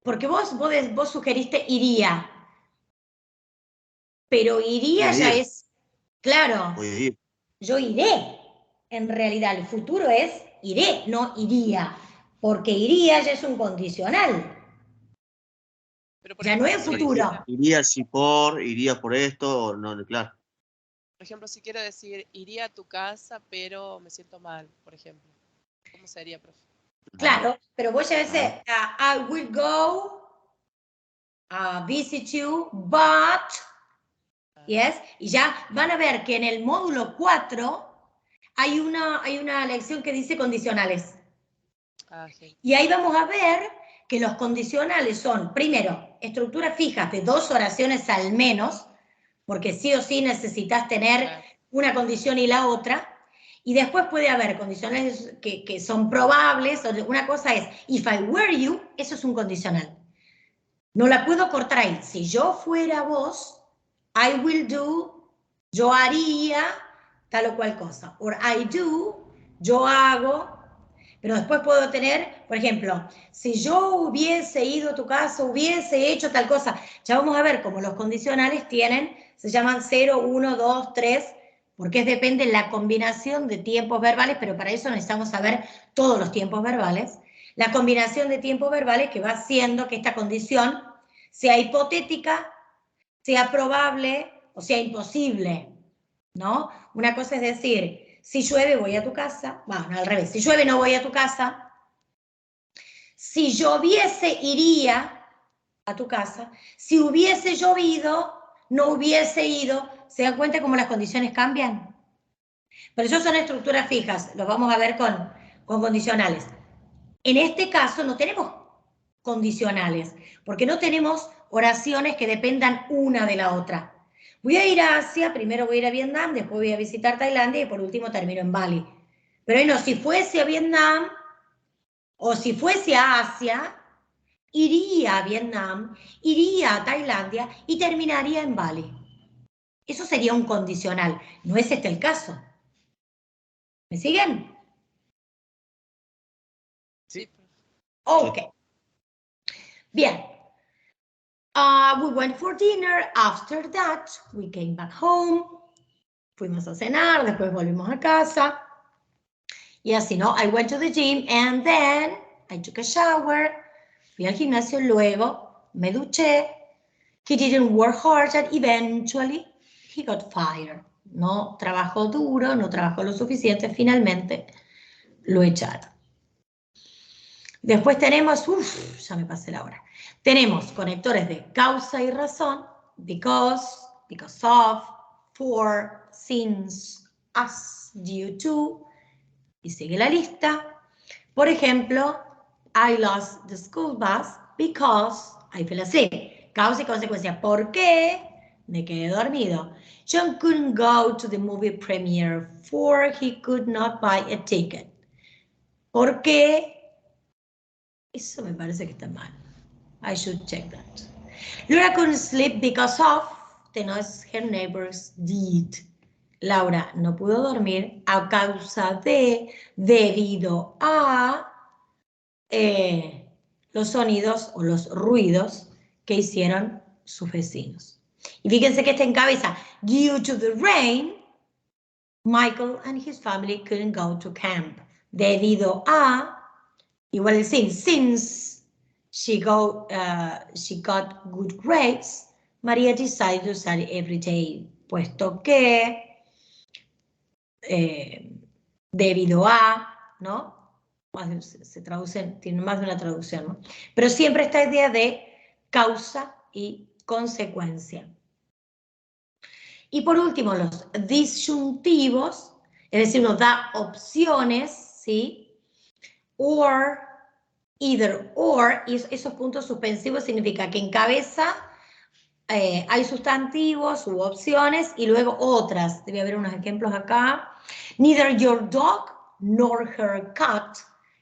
porque vos sugeriste iría. Pero iría ya es, claro, yo iré. En realidad, el futuro es iré, no iría. Porque iría ya es un condicional. Pero ya no es futuro. Iría por esto, no, claro. Por ejemplo, si quiero decir, iría a tu casa, pero me siento mal, por ejemplo. ¿Cómo sería, profe? Claro, pero vos ya ves, I will go visit you, but, yes, y ya van a ver que en el módulo 4 hay una lección que dice condicionales. Sí. Y ahí vamos a ver que los condicionales son, primero, estructuras fijas de 2 oraciones al menos, porque sí o sí necesitas tener una condición y la otra, y después puede haber condicionales que son probables. Una cosa es, if I were you, eso es un condicional. No la puedo cortar ahí. Si yo fuera vos, I will do, yo haría tal o cual cosa. Or I do, yo hago. Pero después puedo tener, por ejemplo, si yo hubiese ido a tu casa, hubiese hecho tal cosa. Ya vamos a ver cómo los condicionales tienen, se llaman 0, 1, 2, 3, porque depende de la combinación de tiempos verbales, pero para eso necesitamos saber todos los tiempos verbales. La combinación de tiempos verbales que va haciendo que esta condición sea hipotética, sea probable o sea imposible, ¿no? Una cosa es decir, si llueve voy a tu casa, bueno, al revés, si llueve no voy a tu casa, si lloviese iría a tu casa, si hubiese llovido no hubiese ido. ¿Se dan cuenta cómo las condiciones cambian? Pero eso son estructuras fijas, los vamos a ver con condicionales. En este caso no tenemos condicionales, porque no tenemos oraciones que dependan una de la otra. Voy a ir a Asia, primero voy a ir a Vietnam, después voy a visitar Tailandia y por último termino en Bali. Pero no, si fuese a Vietnam o si fuese a Asia, iría a Vietnam, iría a Tailandia y terminaría en Bali. Eso sería un condicional. No es este el caso. ¿Me siguen? Sí. Ok. Bien. We went for dinner. After that, we came back home. Fuimos a cenar, después volvimos a casa. Y así, ¿no? I went to the gym and then I took a shower. Fui al gimnasio, luego me duché. He didn't work hard and eventually he got fired. No trabajó duro, no trabajó lo suficiente, finalmente lo echaron. Después tenemos, ya me pasé la hora. Tenemos conectores de causa y razón, because of, for, since, as, due to, y sigue la lista. Por ejemplo, I lost the school bus because I fell asleep. Causa y consecuencia. ¿Por qué? Me quedé dormido. John couldn't go to the movie premiere for he could not buy a ticket. ¿Por qué? Eso me parece que está mal. I should check that. Laura couldn't sleep because of, her neighbors did. Laura no pudo dormir a causa de, debido a los sonidos o los ruidos que hicieron sus vecinos. Y fíjense que está en cabeza. Due to the rain, Michael and his family couldn't go to camp. Debido a, igual el since she got good grades, Maria decided to study every day, puesto que debido a, ¿no? Se traducen, tienen más de una traducción, ¿no? Pero siempre esta idea de causa y consecuencia. Y por último, los disyuntivos, es decir, nos da opciones, ¿sí? Or, either, or, y esos puntos suspensivos significa que en cabeza hay sustantivos u opciones y luego otras. Debe haber unos ejemplos acá. Neither your dog nor her cat,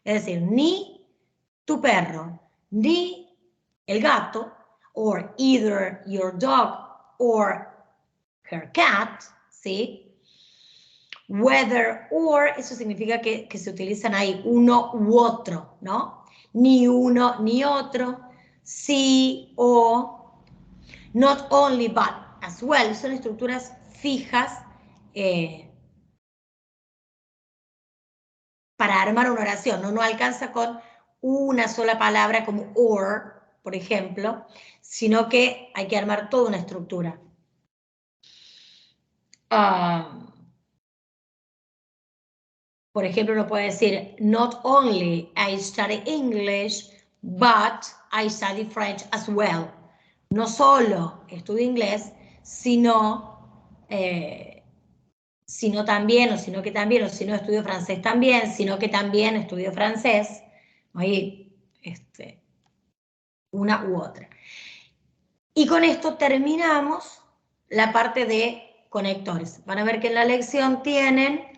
es decir, ni tu perro, ni el gato, or either your dog or her cat, ¿sí? Whether or, eso significa que se utilizan ahí uno u otro, ¿no? Ni uno ni otro, sí o, not only but as well, son estructuras fijas para armar una oración, ¿no? No alcanza con una sola palabra como or, por ejemplo, sino que hay que armar toda una estructura. Por ejemplo, uno puede decir, not only I study English, but I study French as well. No solo estudio inglés, sino también, o sino que también, o si no estudio francés también, sino que también estudio francés. Ahí, una u otra. Y con esto terminamos la parte de conectores. Van a ver que en la lección tienen,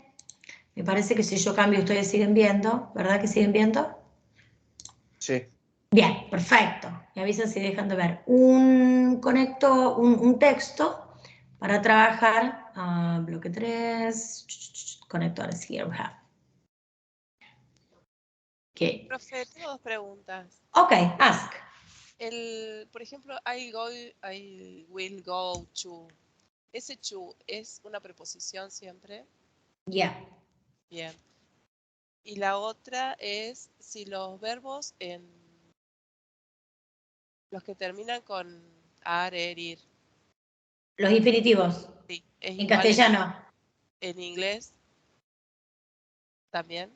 me parece que si yo cambio ustedes siguen viendo, ¿verdad que siguen viendo? Sí. Bien, perfecto. Me avisan si dejan de ver un texto para trabajar. Bloque 3, conectores, here we have. Okay. Profe, tengo dos preguntas. Ok, ask. Por ejemplo, I will go to. ¿Ese to es una preposición siempre? Yeah. Bien. Y la otra es si los verbos los que terminan con ar, ir. Los infinitivos. Sí, es en castellano. En inglés también.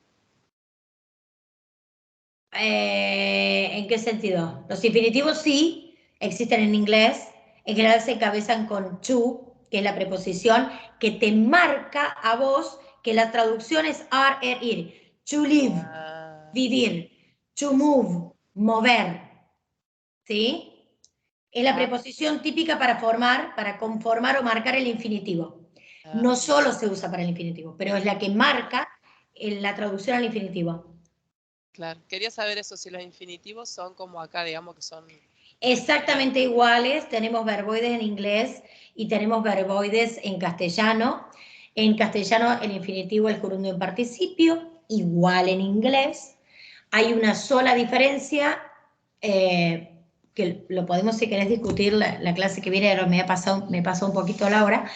¿En qué sentido? Los infinitivos sí existen en inglés. En general se encabezan con to, que es la preposición que te marca a vos que la traducción es are, ir. To live, vivir. To move, mover. ¿sí? Es la preposición típica para conformar o marcar el infinitivo. No solo se usa para el infinitivo, pero es la que marca la traducción al infinitivo. Claro, quería saber eso, si los infinitivos son como acá, digamos que son... Exactamente iguales, tenemos verboides en inglés y tenemos verboides en castellano. En castellano el infinitivo, el gerundio en participio, igual en inglés. Hay una sola diferencia, que lo podemos, si querés, discutir la clase que viene, pero me pasó un poquito la hora.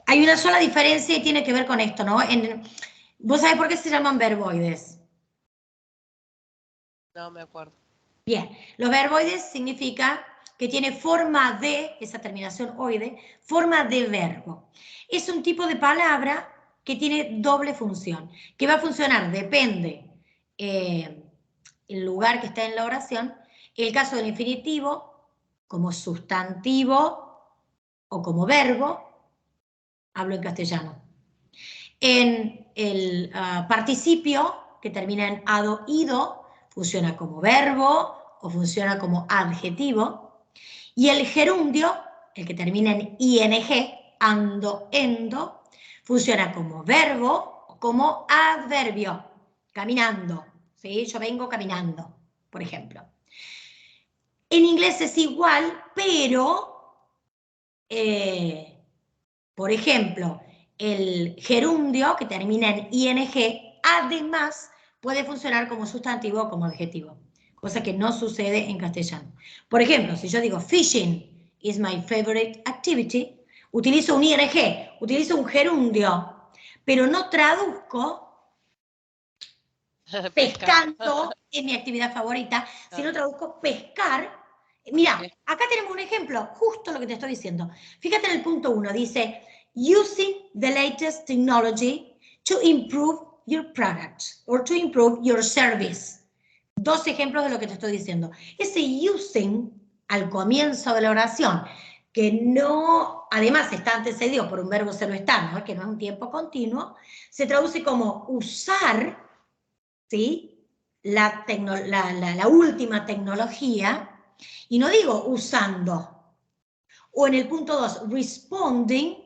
Hay una sola diferencia y tiene que ver con esto, ¿no? ¿Vos sabés por qué se llaman verboides? No me acuerdo. Bien, los verboides significa que tiene forma de, esa terminación oide, forma de verbo. Es un tipo de palabra que tiene doble función, que va a funcionar, depende el lugar que está en la oración. El caso del infinitivo, como sustantivo o como verbo, hablo en castellano. En el participio, que termina en ado, ido, funciona como verbo o funciona como adjetivo. Y el gerundio, el que termina en ing, ando, endo, funciona como verbo o como adverbio, caminando. ¿Sí? Yo vengo caminando, por ejemplo. En inglés es igual, pero, por ejemplo, el gerundio, que termina en ing, además puede funcionar como sustantivo o como adjetivo, cosa que no sucede en castellano. Por ejemplo, si yo digo fishing is my favorite activity, utilizo un ing, utilizo un gerundio, pero no traduzco pescando es mi actividad favorita, sino traduzco pescar. Mira, acá tenemos un ejemplo, justo lo que te estoy diciendo. Fíjate en el punto 1, dice, using the latest technology to improve your product or to improve your service. Dos ejemplos de lo que te estoy diciendo. Ese using al comienzo de la oración, que no, además está antecedido por un verbo ser o estar, ¿no? Que no es un tiempo continuo, se traduce como usar, ¿sí? La última tecnología, y no digo usando. O en el punto 2, responding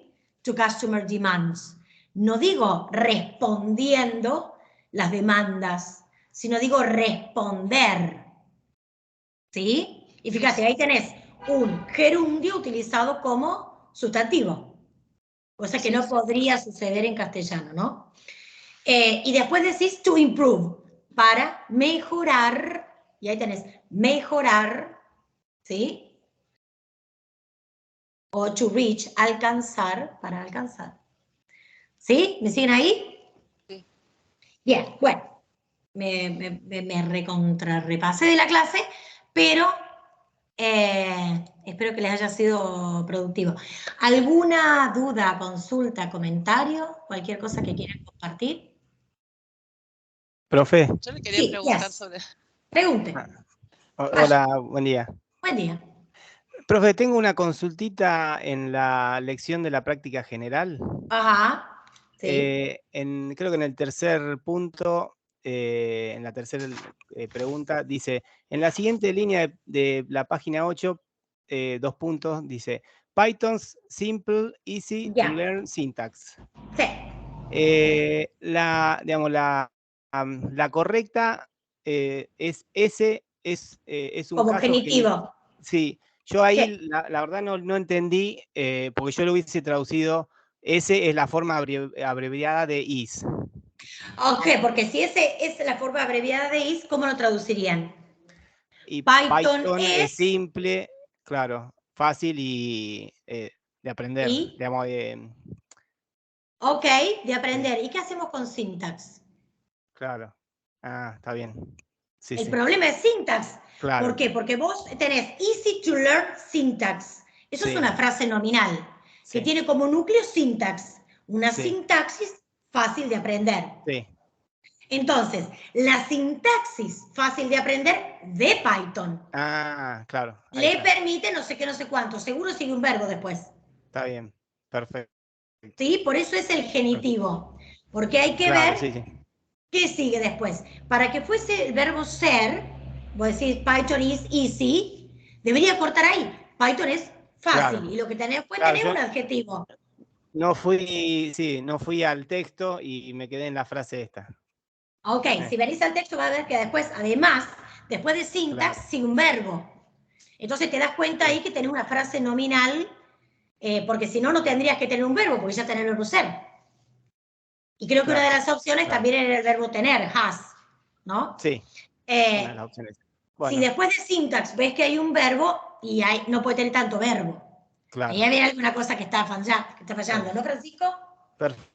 to customer demands. No digo respondiendo las demandas, sino digo responder. ¿Sí? Y fíjate, ahí tenés un gerundio utilizado como sustantivo, cosa que no podría suceder en castellano, ¿no? Y después decís to improve, para mejorar, y ahí tenés mejorar, ¿sí? O to reach, alcanzar, para alcanzar. ¿Sí? ¿Me siguen ahí? Sí. Bien, bueno, me recontrarrepasé de la clase, pero espero que les haya sido productivo. ¿Alguna duda, consulta, comentario, cualquier cosa que quieran compartir? Profe. Yo le quería preguntar sobre... Pregunte. Hola, buen día. Buen día. Profe, tengo una consultita en la lección de la práctica general. Ajá, sí. Creo que en el tercer punto, en la tercera pregunta, dice, en la siguiente línea de la página 8, 2 puntos, dice, Python's simple, easy to learn syntax. Sí. La correcta es ese, es un Como caso genitivo. Sí, yo ahí Sí. la verdad no entendí, porque yo lo hubiese traducido, ese es la forma abreviada de is. Ok, porque si ese es la forma abreviada de is, ¿cómo lo traducirían? Y Python es simple, claro, fácil y de aprender. ¿Y? Digamos, Ok, de aprender. ¿Y qué hacemos con syntax? Claro. Ah, está bien. Sí, El problema es syntax. Claro. ¿Por qué? Porque vos tenés easy to learn syntax. Eso es una frase nominal que tiene como núcleo syntax. Una sintaxis fácil de aprender. Sí. Entonces, la sintaxis fácil de aprender de Python. Ah, claro. Le permite no sé qué, no sé cuánto. Seguro sigue un verbo después. Está bien. Perfecto. ¿Sí? Por eso es el genitivo. Porque hay que ver qué sigue después. Para que fuese el verbo ser, vos decís Python is easy, Debería cortar ahí. Python es fácil, Claro. y lo que tenés, puede Claro, tener un yo adjetivo. no fui al texto y me quedé en la frase esta. Ok, si venís al texto, vas a ver que después, además, después de syntax, Claro. sigue un verbo. Entonces te das cuenta ahí que tenés una frase nominal, porque si no, no tendrías que tener un verbo, porque ya tenés el verbo ser. Y creo que Claro, una de las opciones claro. también era el verbo tener, has, ¿no? Sí, una de las opciones. Si Bueno, después de syntax ves que hay un verbo, y no puede tener tanto verbo. claro. Ahí había alguna cosa que está fallando, ¿no, Francisco? Perfecto.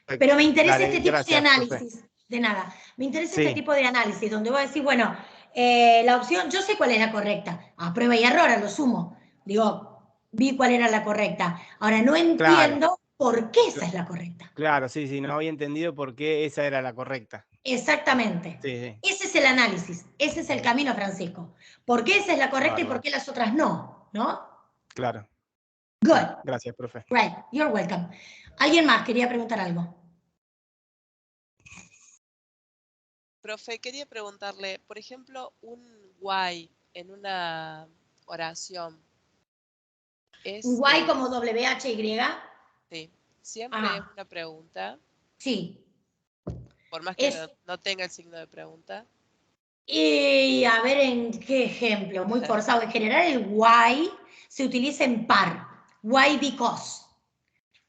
Pero me interesa Dale, este tipo de gracias, profe. análisis, de nada. Me interesa Sí. este tipo de análisis, donde voy a decir, bueno, la opción, yo sé cuál es la correcta, a prueba y error, a lo sumo. Digo, vi cuál era la correcta. Ahora, no entiendo por qué esa es la correcta. Claro, sí, no había entendido por qué esa era la correcta. Exactamente. Sí. Ese es el análisis, ese es el camino, Francisco. ¿Por qué esa es la correcta y por qué las otras no? ¿No? Claro. Good. Sí, gracias, profe. Right, you're welcome. ¿Alguien más quería preguntar algo? Profe, quería preguntarle, por ejemplo, un why en una oración. ¿Un Y como WHY? Sí, siempre es una pregunta. Sí. Por más que no tenga el signo de pregunta. Y a ver en qué ejemplo, muy forzado. En general el why se utiliza en par. Why because.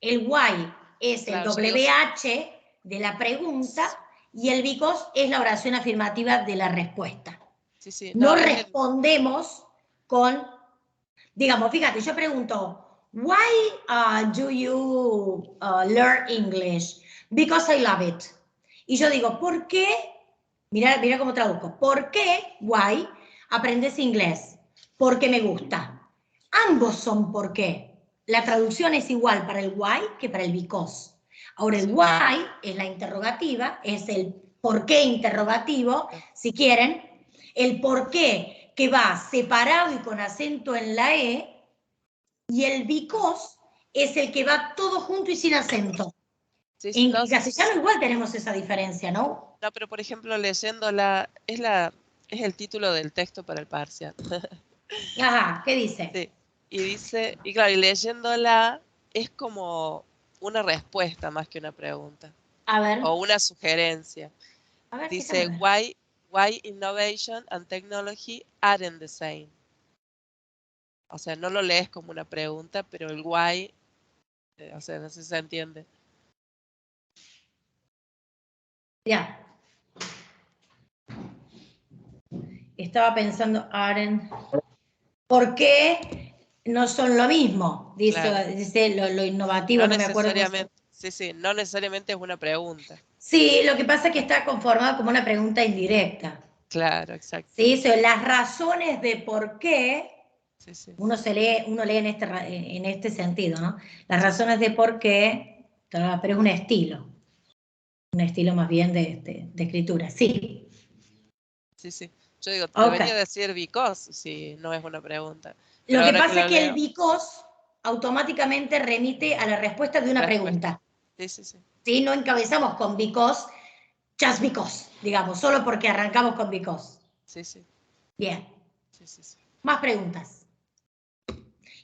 El why es el WH de la pregunta y el because es la oración afirmativa de la respuesta. Sí, no respondemos con, digamos, fíjate, yo pregunto, why do you learn English? Because I love it. Y yo digo, ¿por qué? Mira cómo traduzco. ¿Por qué, why, aprendes inglés? Porque me gusta. Ambos son por qué. La traducción es igual para el why que para el because. Ahora, el why es la interrogativa, es el por qué interrogativo, si quieren. El por qué que va separado y con acento en la E. Y el because es el que va todo junto y sin acento. En castellano igual tenemos esa diferencia, ¿no? No, pero por ejemplo, leyéndola, es el título del texto para el parcial. Ajá, ¿qué dice? Sí, y dice, y claro, y leyéndola es como una respuesta más que una pregunta. A ver. O una sugerencia. A ver, dice, why innovation and technology aren't the same. O sea, no lo lees como una pregunta, pero el why, o sea, no sé si se entiende. Ya. Estaba pensando, Aren, ¿por qué no son lo mismo? Dice, claro. Dice lo innovativo, no me acuerdo. Sí, no necesariamente es una pregunta. Sí, lo que pasa es que está conformado como una pregunta indirecta. Claro, exacto. Sí, las razones de por qué, uno lee en este sentido, ¿no? Las razones de por qué, pero es un estilo más bien de escritura, sí. Sí. Yo digo, debería decir because si no es una pregunta. Pero lo que pasa es que el because automáticamente remite a la respuesta de una pregunta. Sí, no encabezamos con because, just because, digamos, solo porque arrancamos con because. Sí. Bien. Sí. Más preguntas.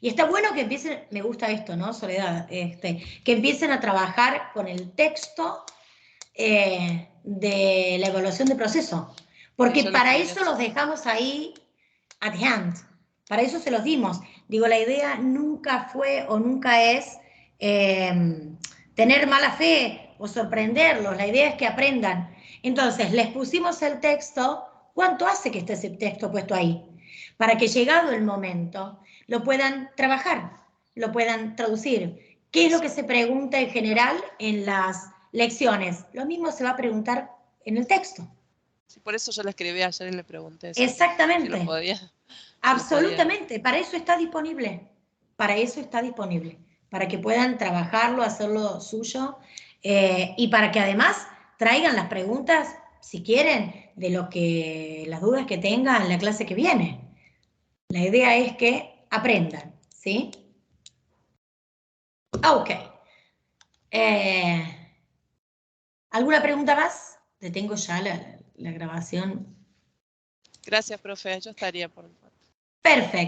Y está bueno que empiecen, me gusta esto, ¿no, Soledad? Que empiecen a trabajar con el texto de la evaluación de proceso. Porque para eso los dejamos ahí at hand. Para eso se los dimos. Digo, la idea nunca fue o nunca es tener mala fe o sorprenderlos. La idea es que aprendan. Entonces, les pusimos el texto. ¿Cuánto hace que esté ese texto puesto ahí? Para que llegado el momento lo puedan trabajar, lo puedan traducir. ¿Qué es lo que se pregunta en general en las lecciones? Lo mismo se va a preguntar en el texto. Sí, por eso yo le escribí ayer y le pregunté. Exactamente. Si lo podía. Absolutamente, para eso está disponible. Para eso está disponible. Para que puedan trabajarlo, hacerlo suyo y para que además traigan las preguntas, si quieren, de las dudas que tengan en la clase que viene. La idea es que aprendan, ¿sí? Ok. ¿Alguna pregunta más? Detengo ya la grabación. Gracias, profe. Yo estaría por Perfecto.